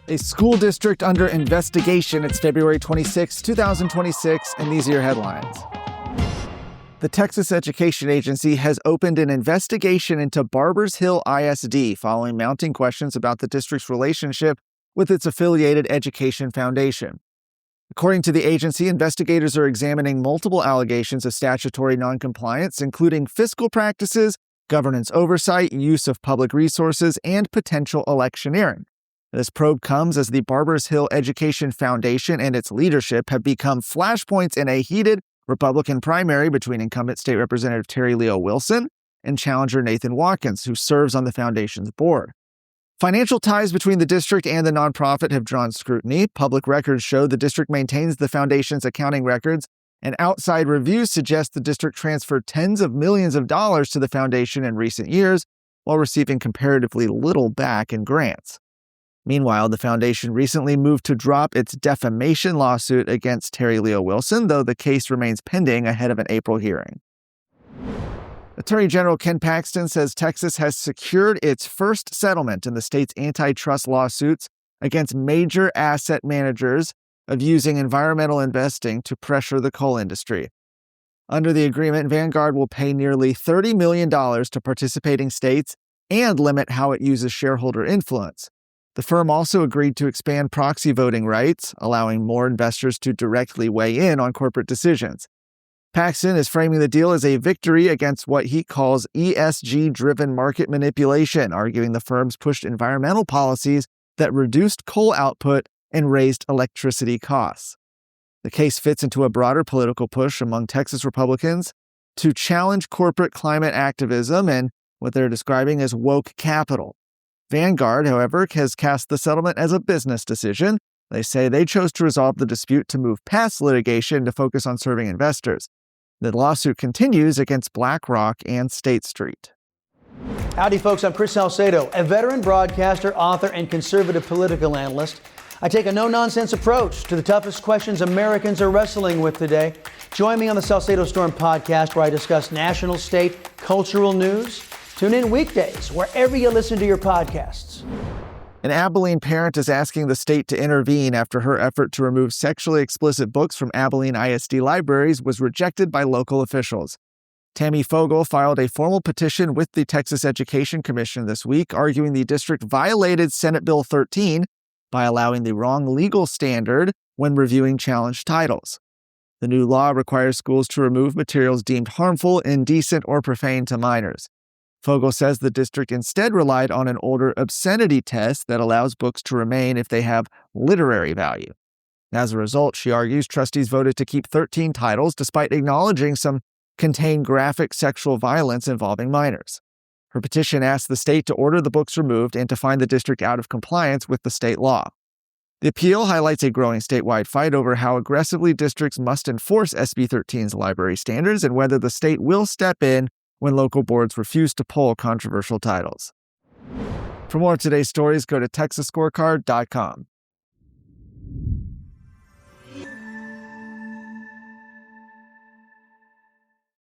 A school district under investigation. It's February 26, 2026, and these are your headlines. The Texas Education Agency has opened an investigation into Barbers Hill ISD following mounting questions about the district's relationship with its affiliated education foundation. According to the agency, investigators are examining multiple allegations of statutory noncompliance, including fiscal practices, governance oversight, use of public resources, and potential electioneering. This probe comes as the Barbers Hill Education Foundation and its leadership have become flashpoints in a heated Republican primary between incumbent State Representative Terry Leo Wilson and challenger Nathan Watkins, who serves on the foundation's board. Financial ties between the district and the nonprofit have drawn scrutiny. Public records show the district maintains the foundation's accounting records, and outside reviews suggest the district transferred tens of millions of dollars to the foundation in recent years while receiving comparatively little back in grants. Meanwhile, the foundation recently moved to drop its defamation lawsuit against Terry Leo Wilson, though the case remains pending ahead of an April hearing. Attorney General Ken Paxton says Texas has secured its first settlement in the state's antitrust lawsuits against major asset managers of using environmental investing to pressure the coal industry. Under the agreement, Vanguard will pay nearly $30 million to participating states and limit how it uses shareholder influence. The firm also agreed to expand proxy voting rights, allowing more investors to directly weigh in on corporate decisions. Paxton is framing the deal as a victory against what he calls ESG-driven market manipulation, arguing the firms pushed environmental policies that reduced coal output and raised electricity costs. The case fits into a broader political push among Texas Republicans to challenge corporate climate activism and what they're describing as woke capital. Vanguard, however, has cast the settlement as a business decision. They say they chose to resolve the dispute to move past litigation to focus on serving investors. The lawsuit continues against BlackRock and State Street. Howdy, folks. I'm Chris Salcedo, a veteran broadcaster, author, and conservative political analyst. I take a no-nonsense approach to the toughest questions Americans are wrestling with today. Join me on the Salcedo Storm podcast, where I discuss national, state, cultural news. Tune in weekdays wherever you listen to your podcasts. An Abilene parent is asking the state to intervene after her effort to remove sexually explicit books from Abilene ISD libraries was rejected by local officials. Tammy Fogel filed a formal petition with the Texas Education Commission this week, arguing the district violated Senate Bill 13 by allowing the wrong legal standard when reviewing challenged titles. The new law requires schools to remove materials deemed harmful, indecent, or profane to minors. Fogel says the district instead relied on an older obscenity test that allows books to remain if they have literary value. As a result, she argues trustees voted to keep 13 titles despite acknowledging some contain graphic sexual violence involving minors. Her petition asks the state to order the books removed and to find the district out of compliance with the state law. The appeal highlights a growing statewide fight over how aggressively districts must enforce SB 13's library standards and whether the state will step in when local boards refuse to pull controversial titles. For more of today's stories, go to TexasScorecard.com.